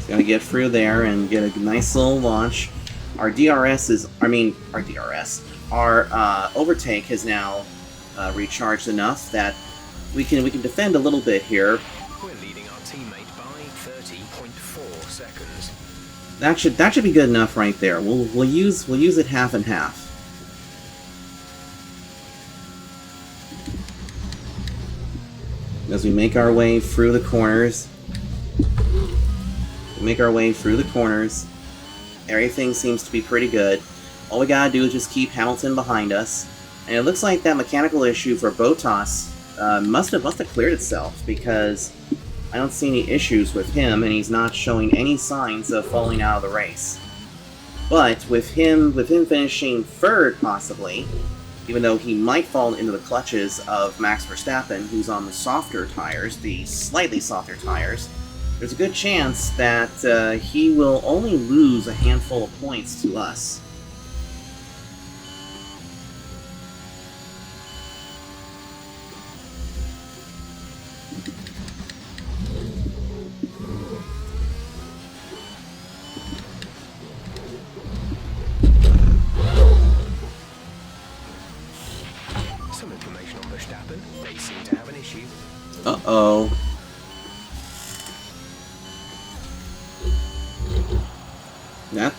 gotta get through there and get a nice little launch. Our overtake has now recharged enough that we can defend a little bit here. We're leading our teammate by 30.4 seconds. That should be good enough right there. We'll use it half and half. As we make our way through the corners. Everything seems to be pretty good. All we gotta do is just keep Hamilton behind us. And it looks like that mechanical issue for Bottas must have cleared itself, because I don't see any issues with him, and he's not showing any signs of falling out of the race. But with him finishing third, possibly, even though he might fall into the clutches of Max Verstappen, who's on the softer tires, the slightly softer tires, there's a good chance that he will only lose a handful of points to us. Some information on Verstappen. They seem to have an issue. Uh-oh.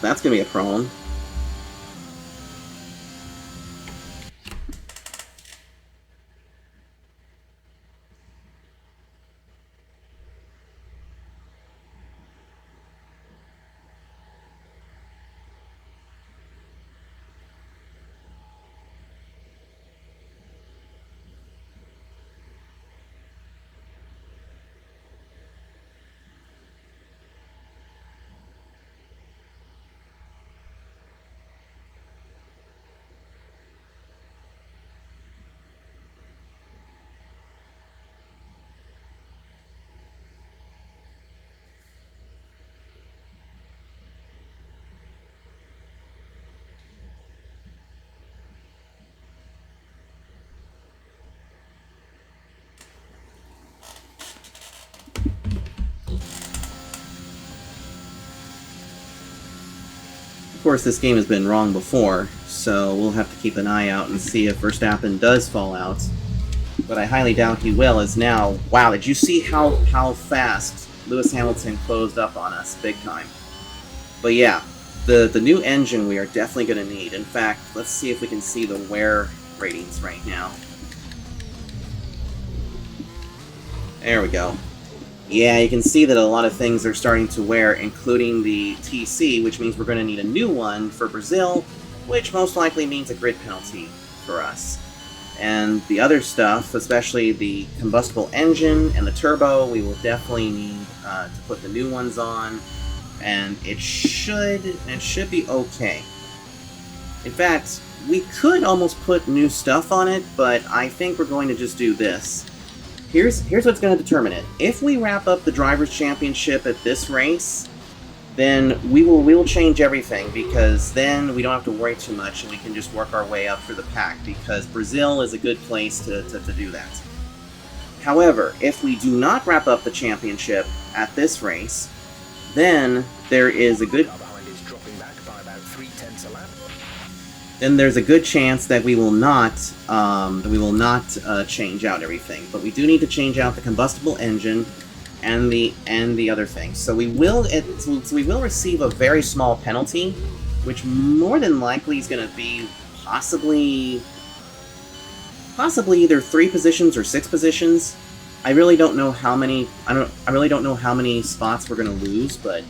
That's gonna be a problem. Of course, this game has been wrong before, so we'll have to keep an eye out and see if Verstappen does fall out. But I highly doubt he will, as now... Wow, did you see how fast Lewis Hamilton closed up on us? Big time. But yeah, the new engine we are definitely going to need. In fact, let's see if we can see the wear ratings right now. There we go. Yeah, you can see that a lot of things are starting to wear, including the TC, which means we're going to need a new one for Brazil, which most likely means a grid penalty for us. And the other stuff, especially the combustible engine and the turbo, we will definitely need to put the new ones on, and it should be okay. In fact, we could almost put new stuff on it, but I think we're going to just do this. Here's what's going to determine it. If we wrap up the Drivers' Championship at this race, then we will change everything, because then we don't have to worry too much and we can just work our way up through the pack, because Brazil is a good place to do that. However, if we do not wrap up the championship at this race, then there is a good then there's a good chance that we will not change out everything. But we do need to change out the combustible engine and the other things. So we will receive a very small penalty, which more than likely is going to be possibly either 3 positions or 6 positions. I really don't know how many. I really don't know how many spots we're going to lose, but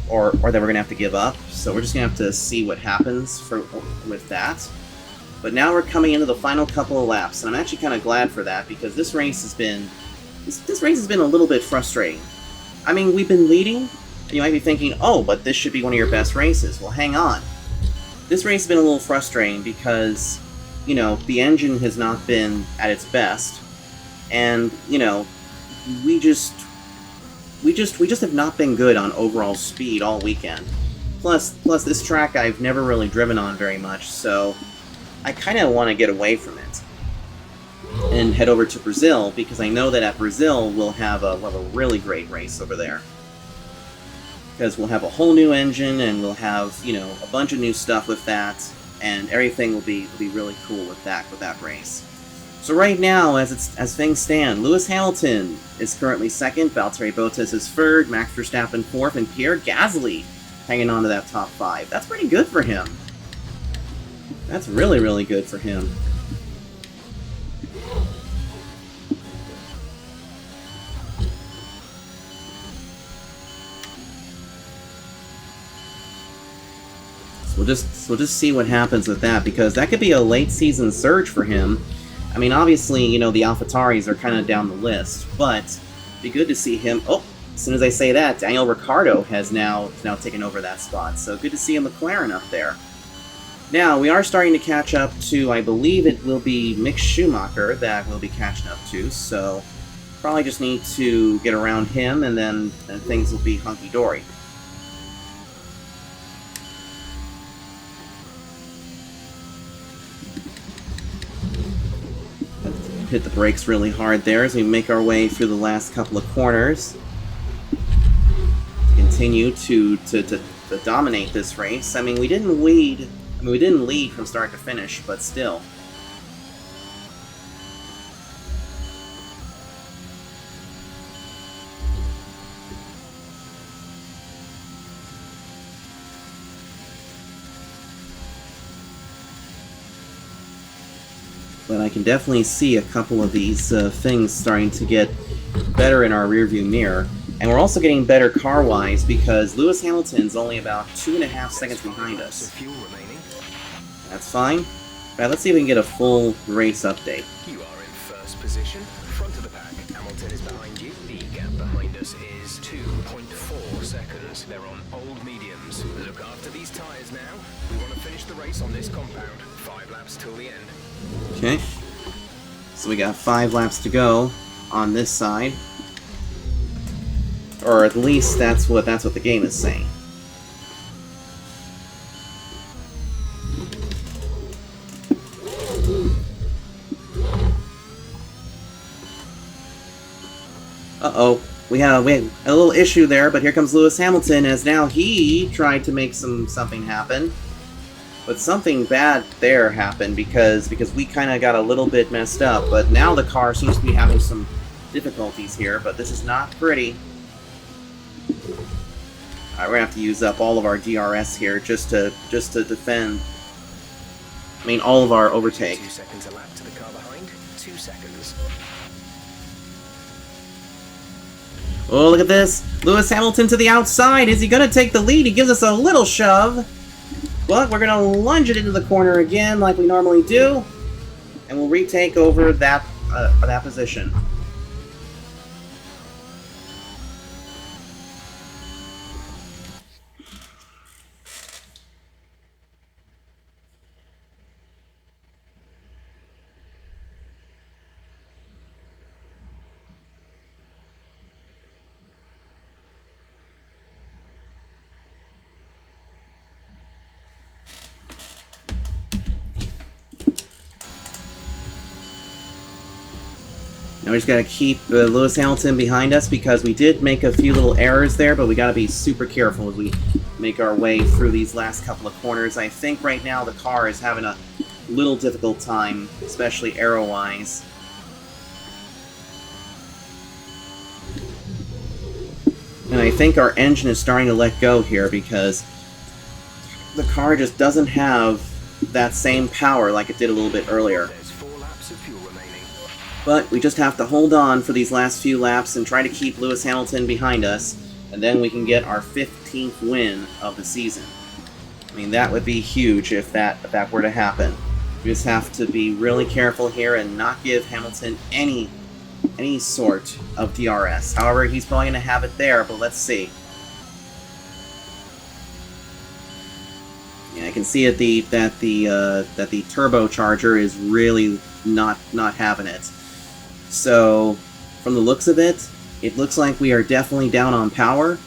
or that we're going to have to give up. So we're just going to have to see what happens with that. But now we're coming into the final couple of laps, and I'm actually kind of glad for that, because this race has been a little bit frustrating. I mean, we've been leading, and you might be thinking, oh, but this should be one of your best races. Well, hang on. This race has been a little frustrating because, you know, the engine has not been at its best, and, you know, we just have not been good on overall speed all weekend. Plus this track I've never really driven on very much, so I kind of want to get away from it and head over to Brazil, because I know that at Brazil we'll have a really great race over there. Because we'll have a whole new engine, and we'll have, you know, a bunch of new stuff with that, and everything will be really cool with that race. So right now, as things stand, Lewis Hamilton is currently second, Valtteri Bottas is third, Max Verstappen fourth, and Pierre Gasly hanging on to that top 5. That's pretty good for him. That's really, really good for him. So we'll just see what happens with that, because that could be a late season surge for him. I mean, obviously, you know, the AlphaTauris are kind of down the list, but it'd be good to see him. Oh, as soon as I say that, Daniel Ricciardo has now taken over that spot, so good to see a McLaren up there. Now, we are starting to catch up to, I believe it will be Mick Schumacher that we'll be catching up to, so probably just need to get around him, and then things will be hunky-dory. Hit the brakes really hard there as we make our way through the last couple of corners. Continue to dominate this race. I mean, we didn't lead. I mean, we didn't lead from start to finish, but still. But I can definitely see a couple of these things starting to get better in our rearview mirror. And we're also getting better car-wise, because Lewis Hamilton's only about 2.5 seconds behind us. That's fine. Alright, let's see if we can get a full race update. You are in first position, front of the pack. Hamilton is behind you. The gap behind us is 2.4 seconds. They're on old mediums. Look after these tyres now. We want to finish the race on this compound. 5 laps till the end. Okay. So we got 5 laps to go on this side. Or at least that's what the game is saying. Uh-oh. We had a little issue there, but here comes Lewis Hamilton, as now he tried to make something happen. But something bad there happened because we kind of got a little bit messed up. But now the car seems to be having some difficulties here, but this is not pretty. Alright, we're gonna have to use up all of our DRS here just to defend. I mean, all of our overtake. 2 seconds a lap to the car behind. 2 seconds. Oh, look at this! Lewis Hamilton to the outside! Is he gonna take the lead? He gives us a little shove! But we're gonna lunge it into the corner again, like we normally do, and we'll retake over that position. we just gotta keep Lewis Hamilton behind us because we did make a few little errors there, but we gotta be super careful as we make our way through these last couple of corners. I think right now the car is having a little difficult time, especially aero-wise. And I think our engine is starting to let go here because the car just doesn't have that same power like it did a little bit earlier. There's 4 laps of fuel remaining. But we just have to hold on for these last few laps and try to keep Lewis Hamilton behind us, and then we can get our 15th win of the season. I mean, that would be huge if that were to happen. We just have to be really careful here and not give Hamilton any sort of DRS. However, he's probably going to have it there, but let's see. Yeah, I can see that the turbocharger is really not having it. So, from the looks of it, it looks like we are definitely down on power,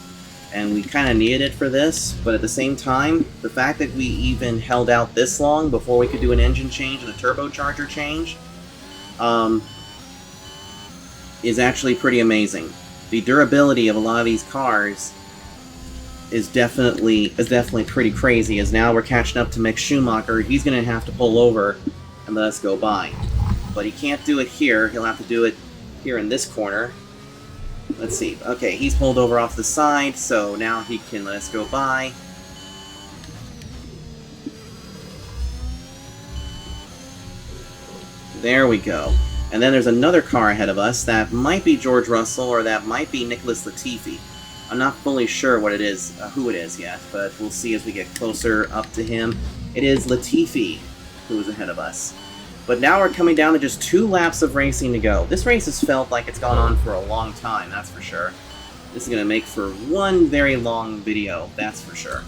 and we kind of needed it for this, but at the same time, the fact that we even held out this long before we could do an engine change and a turbocharger change, is actually pretty amazing. The durability of a lot of these cars is definitely pretty crazy, as now we're catching up to Mick Schumacher. He's going to have to pull over and let us go by. But he can't do it here. He'll have to do it here in this corner. Let's see. Okay, he's pulled over off the side, so now he can let us go by. There we go. And then there's another car ahead of us that might be George Russell or that might be Nicholas Latifi. I'm not fully sure what it is, who it is yet, but we'll see as we get closer up to him. It is Latifi who is ahead of us. But now we're coming down to just 2 laps of racing to go. This race has felt like it's gone on for a long time, that's for sure. This is going to make for one very long video, that's for sure.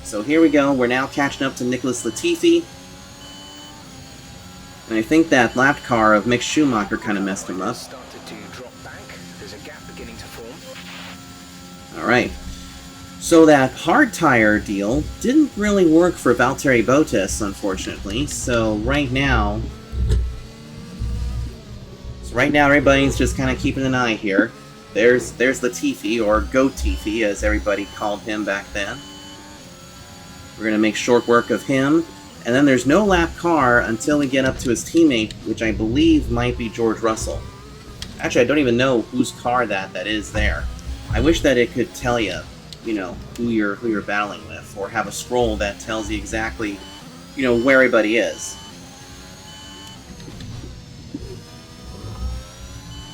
So here we go, we're now catching up to Nicholas Latifi. And I think that lap car of Mick Schumacher kind of messed him up. Started to drop back. There's a gap beginning to form. Alright. So that hard tire deal didn't really work for Valtteri Bottas, unfortunately. So right now everybody's just kind of keeping an eye here. There's Latifi, or Go-Tifi, as everybody called him back then. We're going to make short work of him. And then there's no lap car until we get up to his teammate, which I believe might be George Russell. Actually, I don't even know whose car that is there. I wish that it could tell you, you know, who you're battling with, or have a scroll that tells you exactly, you know, where everybody is.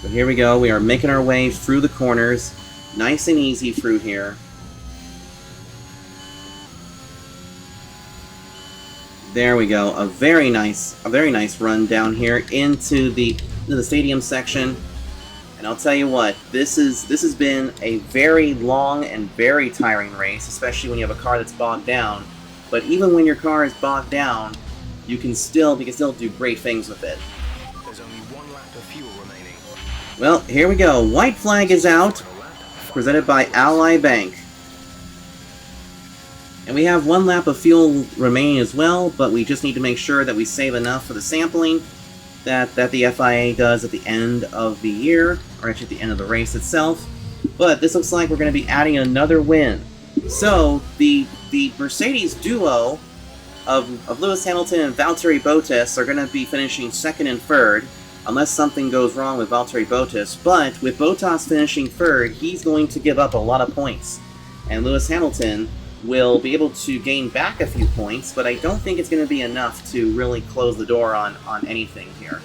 But here we go. We are making our way through the corners, nice and easy through here. There we go. A very nice run down here into the stadium section. And I'll tell you what, this has been a very long and very tiring race, especially when you have a car that's bogged down. But even when your car is bogged down, we can still do great things with it. There's only 1 lap of fuel remaining. Well, here we go. White flag is out, presented by Ally Bank. And we have 1 lap of fuel remaining as well, but we just need to make sure that we save enough for the sampling that the FIA does at the end of the year, or actually at the end of the race itself. But this looks like we're going to be adding another win. So, the Mercedes duo of Lewis Hamilton and Valtteri Bottas are going to be finishing 2nd and 3rd, unless something goes wrong with Valtteri Bottas. But with Bottas finishing 3rd, he's going to give up a lot of points. And Lewis Hamilton will be able to gain back a few points, but I don't think it's going to be enough to really close the door on anything here.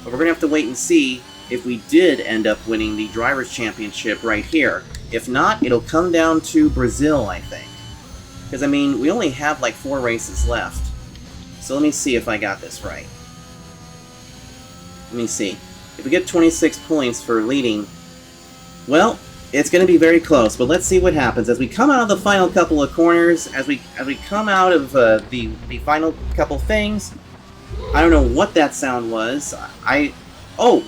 But we're going to have to wait and see if we did end up winning the Drivers' Championship right here. If not, it'll come down to Brazil, I think. Because, I mean, we only have like 4 races left. So let me see if I got this right. Let me see. If we get 26 points for leading, well, it's going to be very close, but let's see what happens. As we come out of the final couple of corners, as we come out of the final couple things, I don't know what that sound was. Oh,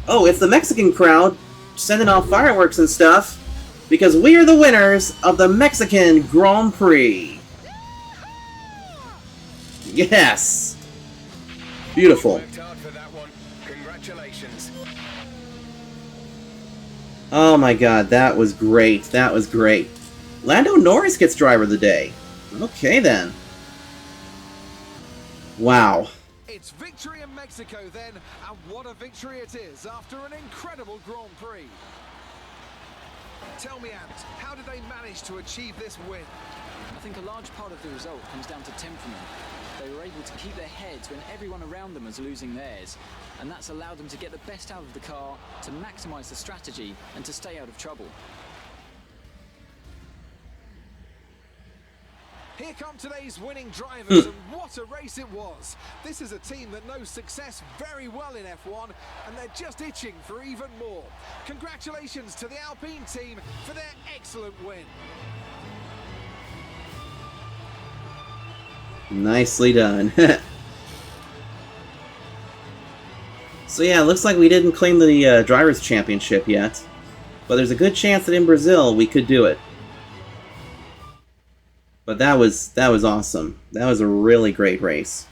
it's the Mexican crowd sending off fireworks and stuff, because we are the winners of the Mexican Grand Prix. Yes! Beautiful. Worked hard for that one. Congratulations. Oh my god, that was great. That was great. Lando Norris gets driver of the day. Okay then. Wow. It's victory in Mexico then, and what a victory it is after an incredible Grand Prix. Tell me, Ant, how did they manage to achieve this win? I think a large part of the result comes down to temperament. They were able to keep their heads when everyone around them was losing theirs, and that's allowed them to get the best out of the car, to maximise the strategy, and to stay out of trouble. Here come today's winning drivers, and what a race it was. This is a team that knows success very well in F1, and they're just itching for even more. Congratulations to the Alpine team for their excellent win. Nicely done. So yeah, it looks like we didn't claim the Drivers' Championship yet, but there's a good chance that in Brazil we could do it. But that was awesome. That was a really great race.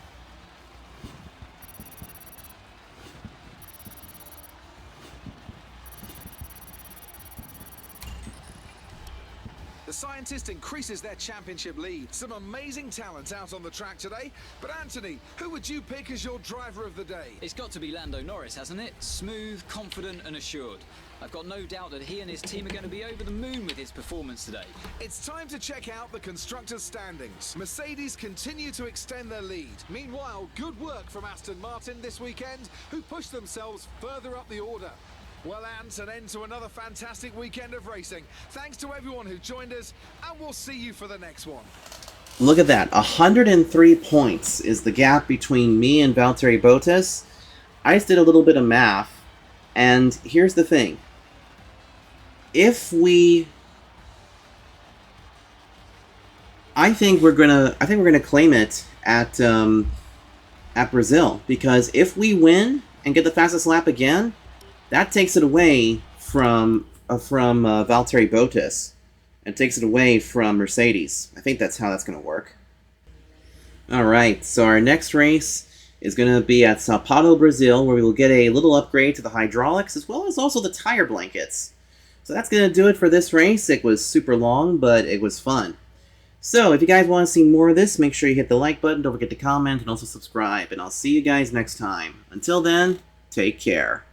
The scientist increases their championship lead. Some amazing talent out on the track today. But Anthony, who would you pick as your driver of the day? It's got to be Lando Norris, hasn't it? Smooth, confident and assured. I've got no doubt that he and his team are going to be over the moon with his performance today. It's time to check out the constructors' standings. Mercedes continue to extend their lead. Meanwhile, good work from Aston Martin this weekend, who pushed themselves further up the order. Well, Ant, an end to another fantastic weekend of racing. Thanks to everyone who joined us, and we'll see you for the next one. Look at that. 103 points is the gap between me and Valtteri Bottas. I just did a little bit of math, and here's the thing. I think we're gonna claim it at Brazil, because if we win and get the fastest lap again, that takes it away from Valtteri Bottas. It takes it away from Mercedes. I think that's how that's going to work. Alright, so our next race is going to be at Sao Paulo, Brazil, where we will get a little upgrade to the hydraulics, as well as also the tire blankets. So that's going to do it for this race. It was super long, but it was fun. So, if you guys want to see more of this, make sure you hit the like button, don't forget to comment, and also subscribe. And I'll see you guys next time. Until then, take care.